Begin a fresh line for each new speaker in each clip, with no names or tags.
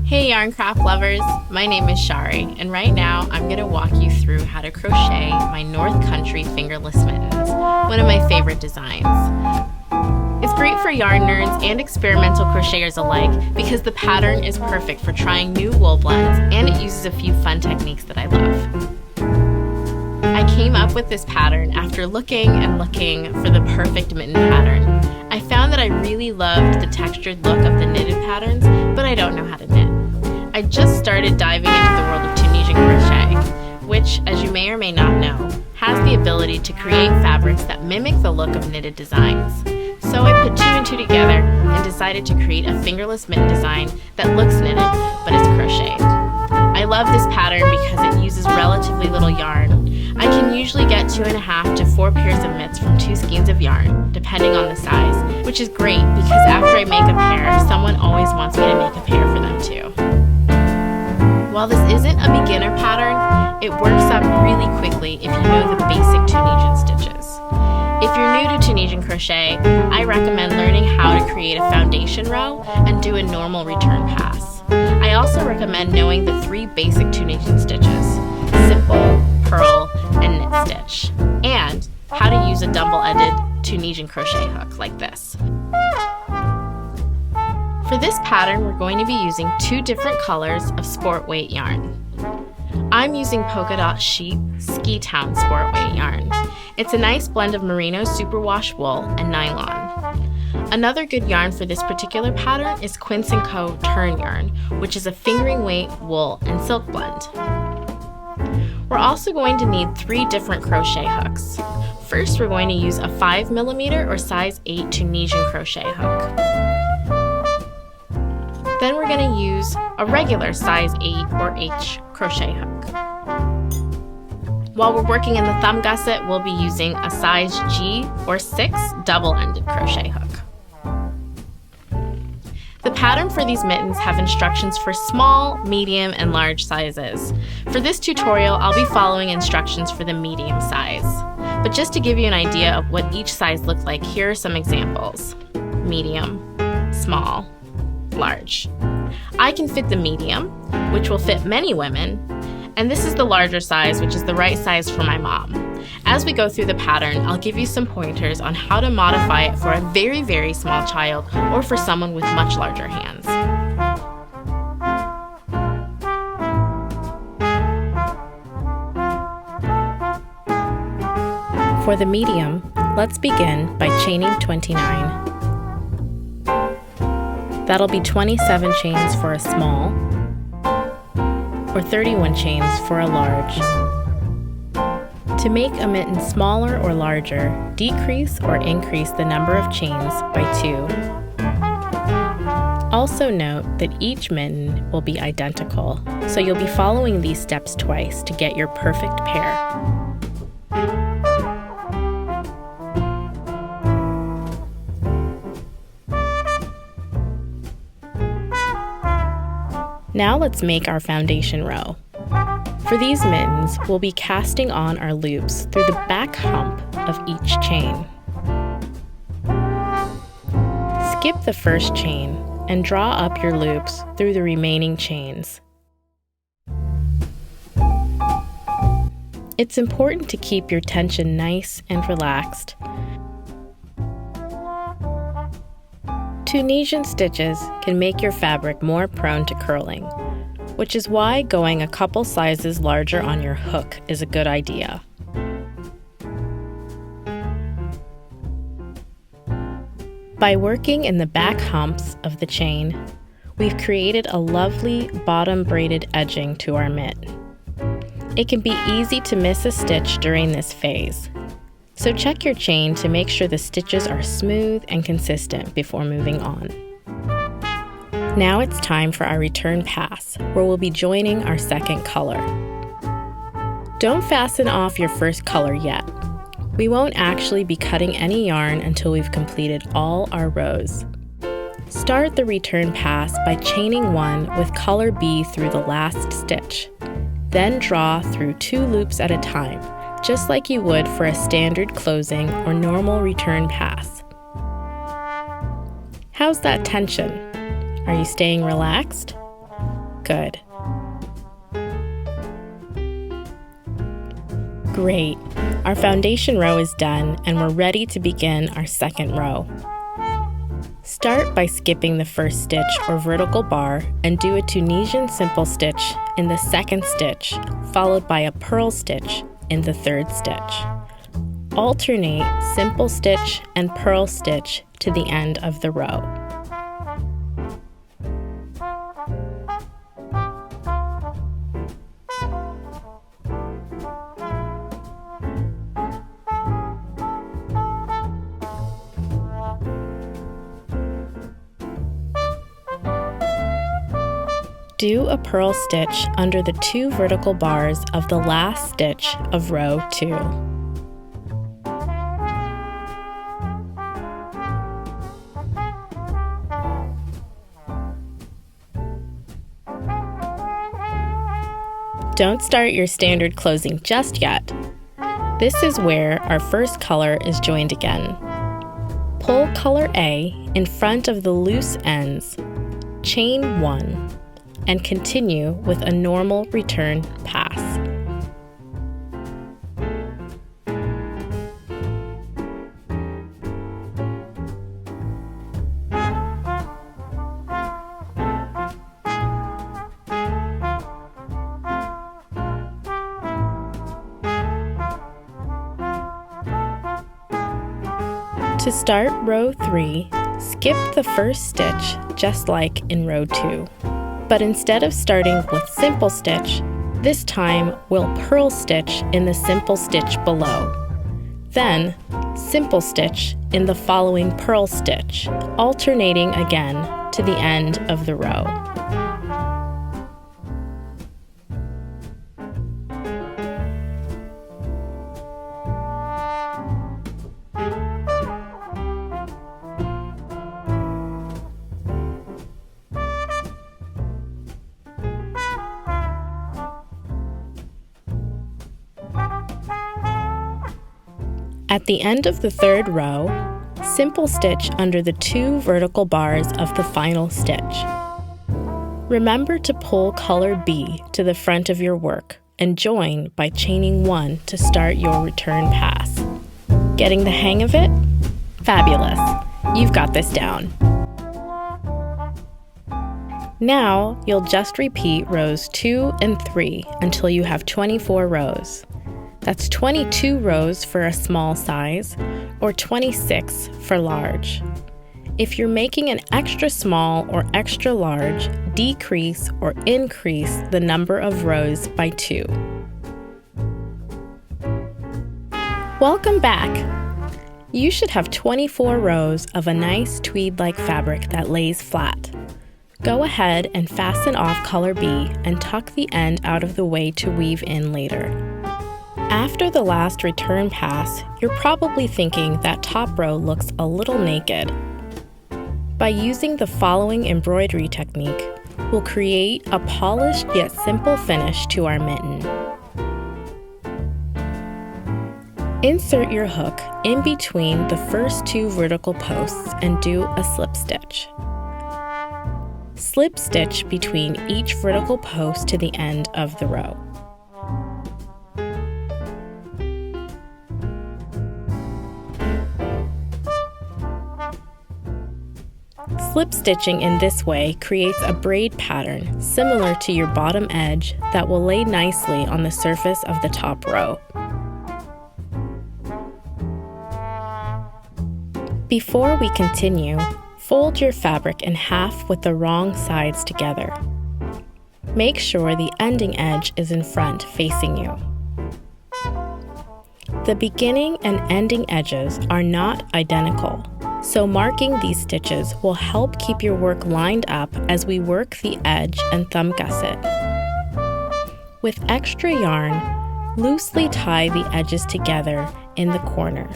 Hey yarn craft lovers, my name is Shari, and right now I'm going to walk you through how to crochet my Northcountry Fingerless Mittens, one of my favorite designs. It's great for yarn nerds and experimental crocheters alike because the pattern is perfect for trying new wool blends and it uses a few fun techniques that I love. I came up with this pattern after looking and looking for the perfect mitten pattern. I found that I really loved the textured look of the knitted patterns, but I don't know how to knit. I just started diving into the world of Tunisian crochet, which, as you may or may not know, has the ability to create fabrics that mimic the look of knitted designs. So I put two and two together and decided to create a fingerless mitten design that looks knitted, but is crocheted. I love this pattern because it uses relatively little yarn. I can usually get 2.5 to 4 pairs of mitts from 2 skeins of yarn, depending on the size, which is great because after I make a pair, someone always wants me to make a pair for them too. While this isn't a beginner pattern, it works up really quickly if you know the basic Tunisian stitches. If you're new to Tunisian crochet, I recommend learning how to create a foundation row and do a normal return pass. I also recommend knowing the 3 basic Tunisian stitches: simple, purl, and knit stitch, and how to use a double-ended Tunisian crochet hook like this. For this pattern, we're going to be using 2 different colors of sport weight yarn. I'm using Polka Dot Sheep Ski Town sport weight yarn. It's a nice blend of merino superwash wool and nylon. Another good yarn for this particular pattern is Quince & Co. Turn yarn, which is a fingering weight wool and silk blend. We're also going to need 3 different crochet hooks. First, we're going to use a 5mm or size 8 Tunisian crochet hook. Then we're going to use a regular size 8 or H crochet hook. While we're working in the thumb gusset, we'll be using a size G or 6 double-ended crochet hook. The pattern for these mittens have instructions for small, medium, and large sizes. For this tutorial, I'll be following instructions for the medium size. But just to give you an idea of what each size looks like, here are some examples: medium, small, large. I can fit the medium, which will fit many women, and this is the larger size, which is the right size for my mom. As we go through the pattern, I'll give you some pointers on how to modify it for a very, very small child or for someone with much larger hands. For the medium, let's begin by chaining 29. That'll be 27 chains for a small, or 31 chains for a large. To make a mitten smaller or larger, decrease or increase the number of chains by 2. Also note that each mitten will be identical, so you'll be following these steps twice to get your perfect pair. Now let's make our foundation row. For these mittens, we'll be casting on our loops through the back hump of each chain. Skip the first chain and draw up your loops through the remaining chains. It's important to keep your tension nice and relaxed. Tunisian stitches can make your fabric more prone to curling, which is why going a couple sizes larger on your hook is a good idea. By working in the back humps of the chain, we've created a lovely bottom braided edging to our mitt. It can be easy to miss a stitch during this phase, so check your chain to make sure the stitches are smooth and consistent before moving on. Now it's time for our return pass, where we'll be joining our second color. Don't fasten off your first color yet. We won't actually be cutting any yarn until we've completed all our rows. Start the return pass by chaining 1 with color B through the last stitch. Then draw through 2 loops at a time, just like you would for a standard closing or normal return pass. How's that tension? Are you staying relaxed? Good. Great. Our foundation row is done and we're ready to begin our second row. Start by skipping the first stitch or vertical bar and do a Tunisian simple stitch in the second stitch, followed by a purl stitch in the third stitch. Alternate simple stitch and purl stitch to the end of the row. Do a purl stitch under the 2 vertical bars of the last stitch of row 2. Don't start your standard closing just yet. This is where our first color is joined again. Pull color A in front of the loose ends, chain 1, and continue with a normal return pass. To start row 3, skip the first stitch just like in row 2. But instead of starting with simple stitch, this time we'll purl stitch in the simple stitch below. Then, simple stitch in the following purl stitch, alternating again to the end of the row. At the end of the third row, simple stitch under the 2 vertical bars of the final stitch. Remember to pull color B to the front of your work and join by chaining 1 to start your return pass. Getting the hang of it? Fabulous! You've got this down. Now you'll just repeat rows 2 and 3 until you have 24 rows. That's 22 rows for a small size, or 26 for large. If you're making an extra small or extra large, decrease or increase the number of rows by 2. Welcome back! You should have 24 rows of a nice tweed-like fabric that lays flat. Go ahead and fasten off color B and tuck the end out of the way to weave in later. After the last return pass, you're probably thinking that top row looks a little naked. By using the following embroidery technique, we'll create a polished yet simple finish to our mitten. Insert your hook in between the first 2 vertical posts and do a slip stitch. Slip stitch between each vertical post to the end of the row. Slip stitching in this way creates a braid pattern similar to your bottom edge that will lay nicely on the surface of the top row. Before we continue, fold your fabric in half with the wrong sides together. Make sure the ending edge is in front facing you. The beginning and ending edges are not identical, so marking these stitches will help keep your work lined up as we work the edge and thumb gusset. With extra yarn, loosely tie the edges together in the corner.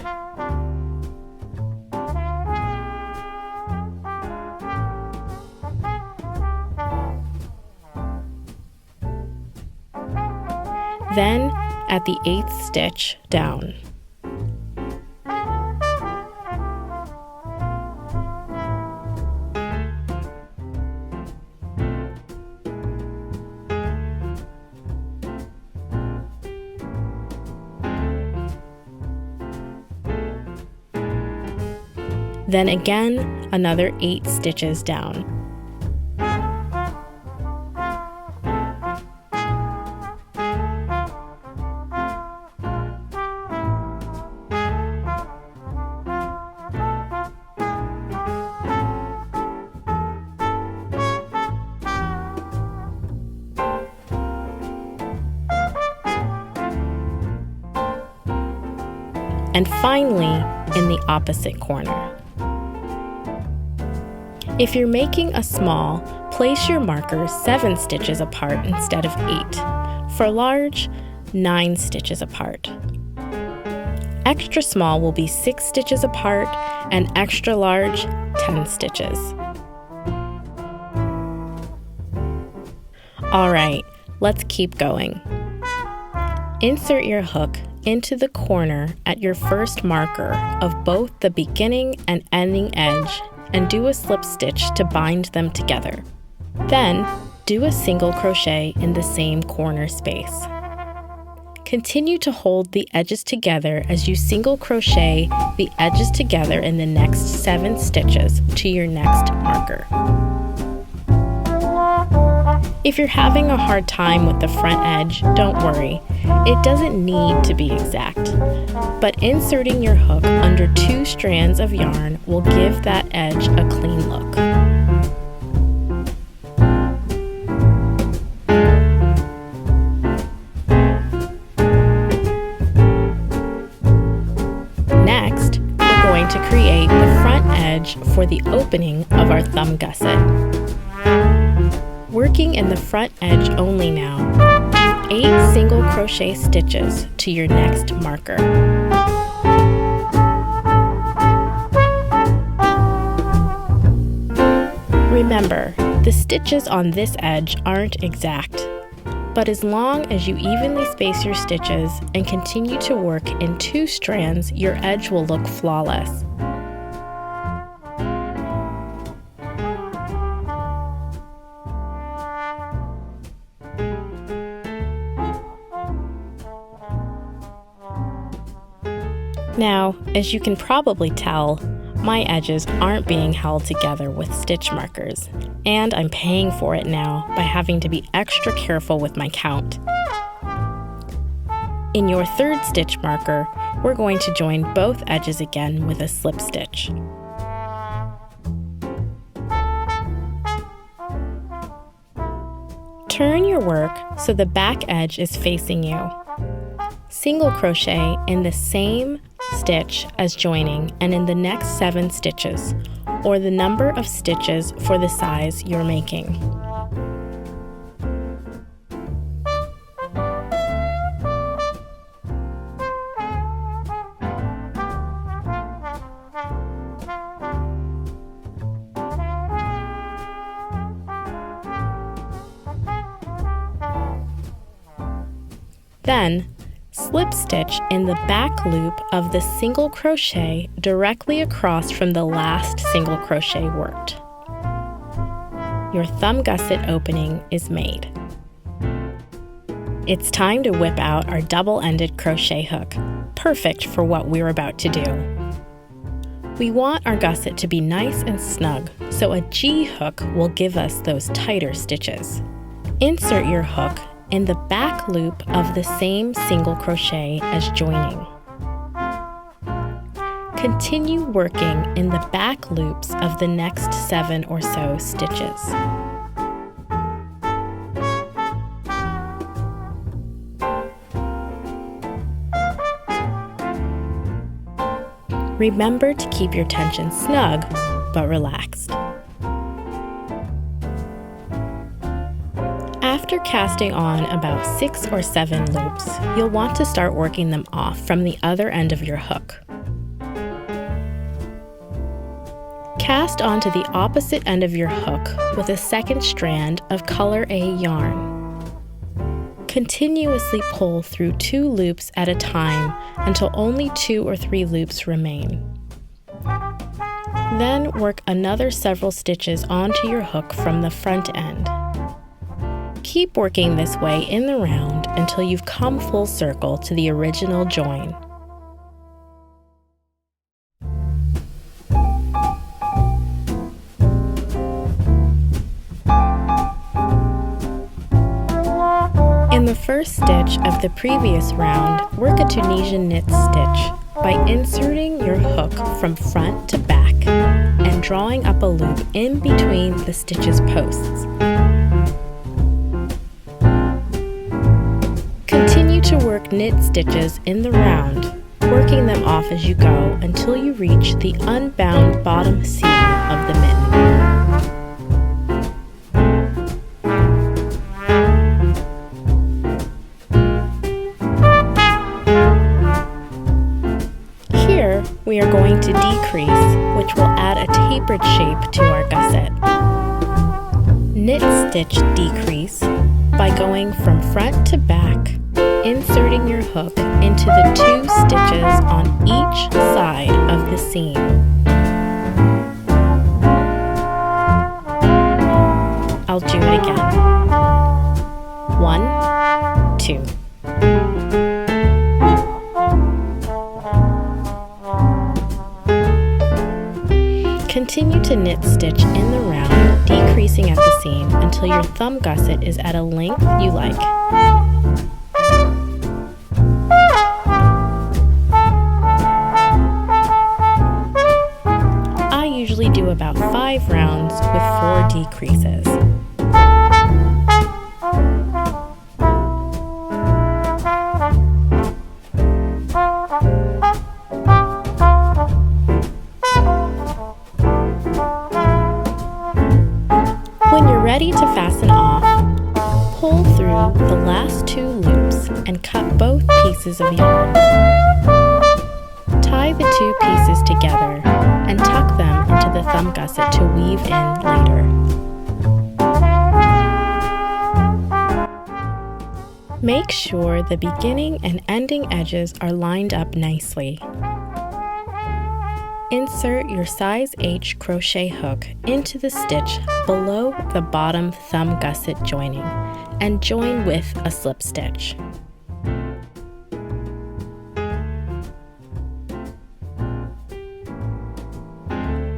Then, at the 8th stitch down. Then again, another 8 stitches down. And finally, in the opposite corner. If you're making a small, place your marker 7 stitches apart instead of 8. For large, 9 stitches apart. Extra small will be 6 stitches apart, and extra large, 10 stitches. Alright, let's keep going. Insert your hook into the corner at your first marker of both the beginning and ending edge and do a slip stitch to bind them together. Then, do a single crochet in the same corner space. Continue to hold the edges together as you single crochet the edges together in the next 7 stitches to your next marker. If you're having a hard time with the front edge, don't worry. It doesn't need to be exact, but inserting your hook under 2 strands of yarn will give that edge a clean look. Next, we're going to create the front edge for the opening of our thumb gusset. Working in the front edge only now, do 8 single crochet stitches to your next marker. Remember, the stitches on this edge aren't exact, but as long as you evenly space your stitches and continue to work in 2 strands, your edge will look flawless. Now, as you can probably tell, my edges aren't being held together with stitch markers, and I'm paying for it now by having to be extra careful with my count. In your 3rd stitch marker, we're going to join both edges again with a slip stitch. Turn your work so the back edge is facing you. Single crochet in the same stitch as joining and in the next 7 stitches, or the number of stitches for the size you're making. Then, slip stitch in the back loop of the single crochet directly across from the last single crochet worked. Your thumb gusset opening is made. It's time to whip out our double-ended crochet hook, perfect for what we're about to do. We want our gusset to be nice and snug, so a G hook will give us those tighter stitches. Insert your hook in the back loop of the same single crochet as joining. Continue working in the back loops of the next 7 or so stitches. Remember to keep your tension snug, but relaxed. After casting on about 6 or 7 loops, you'll want to start working them off from the other end of your hook. Cast onto the opposite end of your hook with a second strand of color A yarn. Continuously pull through 2 loops at a time until only 2 or 3 loops remain. Then work another several stitches onto your hook from the front end. Keep working this way in the round until you've come full circle to the original join. the first stitch of the previous round, work a Tunisian knit stitch by inserting your hook from front to back and drawing up a loop in between the stitch's posts. Continue to work knit stitches in the round, working them off as you go until you reach the unbound bottom seam of the mitten. Here, we are going to decrease, which will add a tapered shape to our gusset. Knit stitch decrease by going from front to back, inserting your hook into the 2 stitches on each side of the seam. I'll do it again. 1, 2. Continue to knit stitch in the round, decreasing at the seam until your thumb gusset is at a length you like. I usually do about 5 rounds with 4 decreases. When you're ready to fasten off, pull through the last 2 loops and cut both pieces of yarn. Tie the 2 pieces together and tuck them into the thumb gusset to weave in later. Make sure the beginning and ending edges are lined up nicely. Insert your size H crochet hook into the stitch below the bottom thumb gusset joining and join with a slip stitch.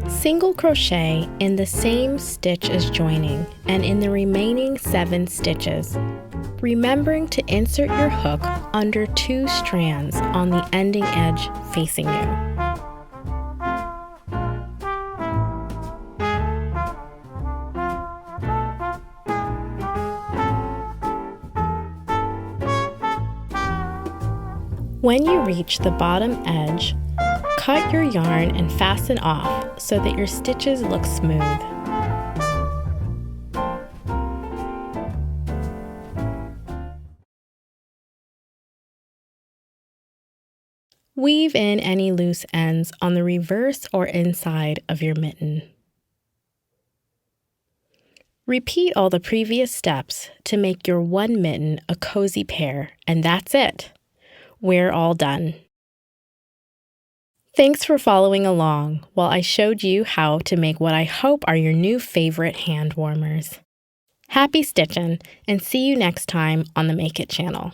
Single crochet in the same stitch as joining and in the remaining 7 stitches, remembering to insert your hook under 2 strands on the ending edge facing you. When you reach the bottom edge, cut your yarn and fasten off so that your stitches look smooth. Weave in any loose ends on the reverse or inside of your mitten. Repeat all the previous steps to make your one mitten a cozy pair, and that's it. We're all done. Thanks for following along while I showed you how to make what I hope are your new favorite hand warmers. Happy stitching, and see you next time on the Make It channel.